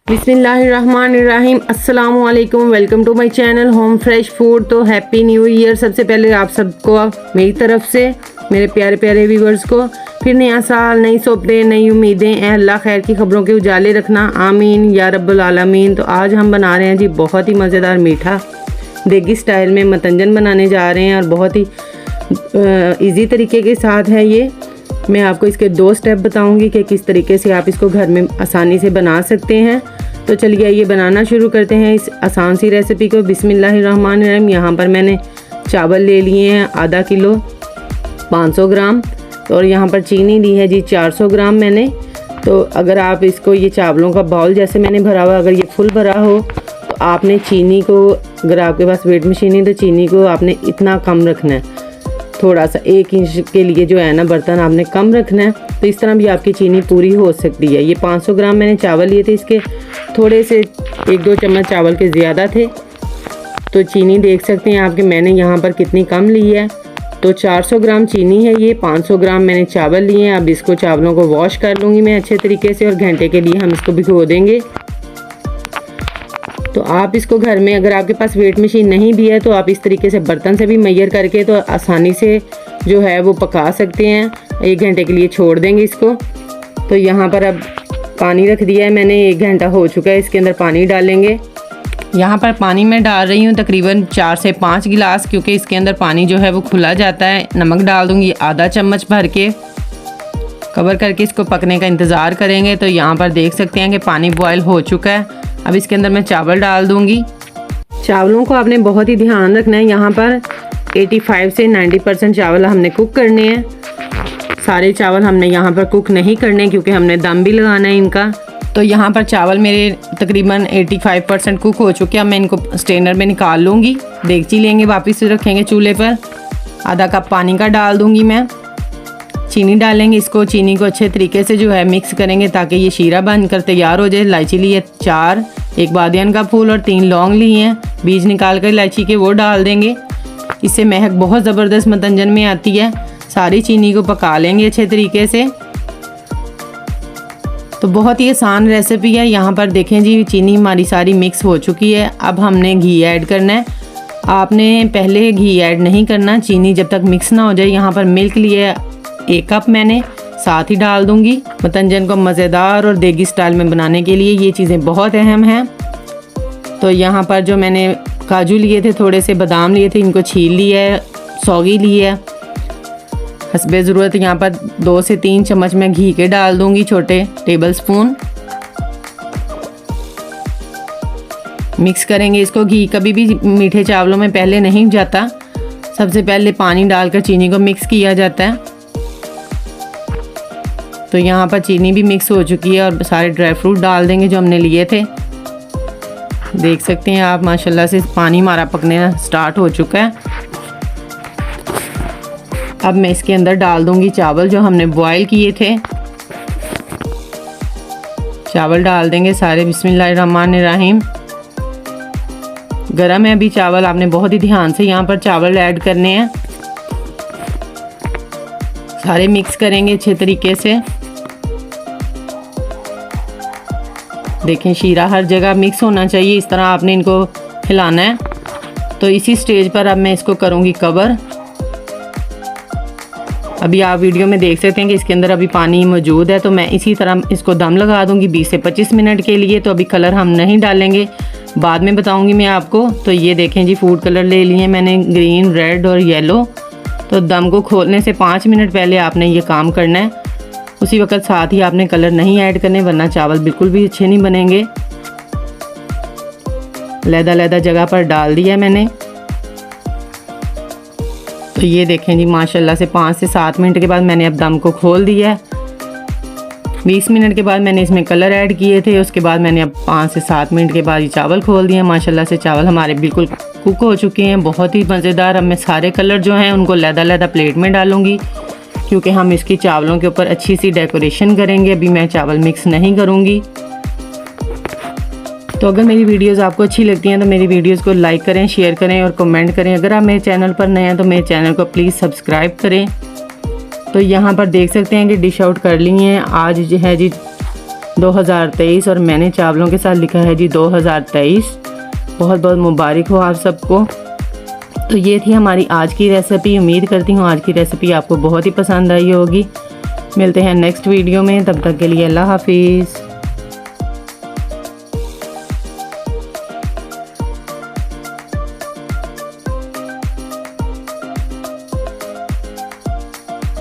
बिस्मिल्लाहिर्रहमानिर्रहीम अस्सलामुअलैकुम। Welcome to my channel home fresh food. तो हैप्पी न्यू ईयर। सबसे पहले आप सबको मेरी तरफ से, मेरे प्यारे प्यारे व्यूवर्स को, फिर नया साल, नई सोबतें, नई उम्मीदें, अल्लाह खैर की खबरों के उजाले रखना, आमीन या रब्बुल आलमीन। तो आज हम बना रहे हैं जी बहुत ही मज़ेदार मीठा देगी स्टाइल में मतंजन बनाने जा रहे हैं और बहुत ही इजी तरीके के साथ है ये। मैं आपको इसके 2 स्टेप बताऊंगी कि किस तरीके से आप इसको घर में आसानी से बना सकते हैं। तो चलिए ये बनाना शुरू करते हैं इस आसान सी रेसिपी को। बिस्मिल्लाहिर्रहमानिर्रहीम। यहाँ पर मैंने चावल ले लिए हैं आधा किलो 500 ग्राम, और यहाँ पर चीनी ली है जी 400 ग्राम मैंने। तो अगर आप इसको, ये चावलों का बाउल जैसे मैंने भरा हुआ, अगर ये फुल भरा हो तो आपने चीनी को, अगर आपके पास वेट मशीन है तो चीनी को आपने इतना कम रखना है, थोड़ा सा 1 इंच के लिए जो है ना बर्तन आपने कम रखना है। तो इस तरह भी आपकी चीनी पूरी हो सकती है। ये 500 ग्राम मैंने चावल लिए थे, इसके थोड़े से 1-2 चम्मच चावल के ज़्यादा थे। तो चीनी देख सकते हैं आपके मैंने यहाँ पर कितनी कम ली है। तो 400 ग्राम चीनी है ये, 500 ग्राम मैंने चावल लिए हैं। अब इसको चावलों को वॉश कर लूँगी मैं अच्छे तरीके से, और घंटे के लिए हम इसको भिगो देंगे। तो आप इसको घर में, अगर आपके पास वेट मशीन नहीं भी है तो आप इस तरीके से बर्तन से भी मैयर करके तो आसानी से जो है वो पका सकते हैं। 1 घंटे के लिए छोड़ देंगे इसको। तो यहाँ पर अब पानी रख दिया है मैंने, 1 घंटा हो चुका है। इसके अंदर पानी डालेंगे। यहाँ पर पानी मैं डाल रही हूँ तकरीबन 4 से 5 गिलास, क्योंकि इसके अंदर पानी जो है वो खुला जाता है। नमक डाल दूँगी आधा चम्मच भर के। कवर करके इसको पकने का इंतज़ार करेंगे। तो यहाँ पर देख सकते हैं कि पानी बॉयल हो चुका है। अब इसके अंदर मैं चावल डाल दूंगी। चावलों को आपने बहुत ही ध्यान रखना है। यहाँ पर 85 से 90% चावल हमने कुक करने हैं। सारे चावल हमने यहाँ पर कुक नहीं करने, क्योंकि हमने दम भी लगाना है इनका। तो यहाँ पर चावल मेरे तकरीबन 85% कुक हो चुके हैं। अब मैं इनको स्ट्रेनर में निकाल लूँगी। देगची लेंगे, वापस से रखेंगे चूल्हे पर। आधा कप पानी का डाल दूँगी मैं। चीनी डालेंगे, इसको चीनी को अच्छे तरीके से जो है मिक्स करेंगे ताकि ये शीरा बनकर तैयार हो जाए। इलायची ली है 4, 1 बादियान का फूल और 3 लौंग लिए हैं, बीज निकाल कर इलायची के वो डाल देंगे। इससे महक बहुत ज़बरदस्त मतंजन में आती है। सारी चीनी को पका लेंगे अच्छे तरीके से। तो बहुत ही आसान रेसिपी है। यहाँ पर देखें जी चीनी हमारी सारी मिक्स हो चुकी है। अब हमने घी ऐड करना है। आपने पहले घी ऐड नहीं करना, चीनी जब तक मिक्स ना हो जाए। यहाँ पर मिल्क लिए 1 कप मैंने, साथ ही डाल दूंगी। मतंजन को मज़ेदार और देगी स्टाइल में बनाने के लिए ये चीज़ें बहुत अहम हैं। तो यहाँ पर जो मैंने काजू लिए थे, थोड़े से बादाम लिए थे, इनको छील लिया है, सौगी ली है हस्बे ज़रूरत। यहाँ पर 2 से 3 चम्मच मैं घी के डाल दूंगी, छोटे टेबल स्पून। मिक्स करेंगे इसको। घी कभी भी मीठे चावलों में पहले नहीं जाता, सबसे पहले पानी डालकर चीनी को मिक्स किया जाता है। तो यहाँ पर चीनी भी मिक्स हो चुकी है और सारे ड्राई फ्रूट डाल देंगे जो हमने लिए थे। देख सकते हैं आप माशाल्लाह से पानी हमारा पकने स्टार्ट हो चुका है। अब मैं इसके अंदर डाल दूंगी चावल जो हमने बॉयल किए थे। चावल डाल देंगे सारे। बिस्मिल्लाहिर्रहमानिर्रहीम। गरम है अभी चावल, आपने बहुत ही ध्यान से यहाँ पर चावल ऐड करने हैं। सारे मिक्स करेंगे अच्छे तरीके से। देखें शीरा हर जगह मिक्स होना चाहिए, इस तरह आपने इनको हिलाना है। तो इसी स्टेज पर अब मैं इसको करूँगी कवर। अभी आप वीडियो में देख सकते हैं कि इसके अंदर अभी पानी मौजूद है। तो मैं इसी तरह इसको दम लगा दूँगी 20 से 25 मिनट के लिए। तो अभी कलर हम नहीं डालेंगे, बाद में बताऊँगी मैं आपको। तो ये देखें जी फूड कलर ले लिए मैंने, ग्रीन, रेड और येलो। तो दम को खोलने से 5 मिनट पहले आपने ये काम करना है। उसी वक्त साथ ही आपने कलर नहीं ऐड करने, वरना चावल बिल्कुल भी अच्छे नहीं बनेंगे। लहदा जगह पर डाल दिया मैंने। तो ये देखें जी माशाल्लाह से 5 से 7 मिनट के बाद मैंने अब दम को खोल दिया है। 20 मिनट के बाद मैंने इसमें कलर ऐड किए थे। उसके बाद मैंने अब 5 से 7 मिनट के बाद ये चावल खोल दिए। माशाल्लाह से चावल हमारे बिल्कुल कुक हो चुके हैं, बहुत ही मज़ेदार। अब मैं सारे कलर जो हैं उनको लहदा प्लेट में डालूंगी, क्योंकि हम इसकी चावलों के ऊपर अच्छी सी डेकोरेशन करेंगे। अभी मैं चावल मिक्स नहीं करूँगी। तो अगर मेरी वीडियोस आपको अच्छी लगती हैं तो मेरी वीडियोस को लाइक करें, शेयर करें और कमेंट करें। अगर आप मेरे चैनल पर नए हैं तो मेरे चैनल को प्लीज़ सब्सक्राइब करें। तो यहाँ पर देख सकते हैं कि डिश आउट कर ली हैं। आज जो है जी 2023 और मैंने चावलों के साथ लिखा है जी 2023। बहुत बहुत मुबारक हो आप सबको। तो ये थी हमारी आज की रेसिपी। उम्मीद करती हूँ आज की रेसिपी आपको बहुत ही पसंद आई होगी। मिलते हैं नेक्स्ट वीडियो में, तब तक के लिए अल्लाह हाफिज़।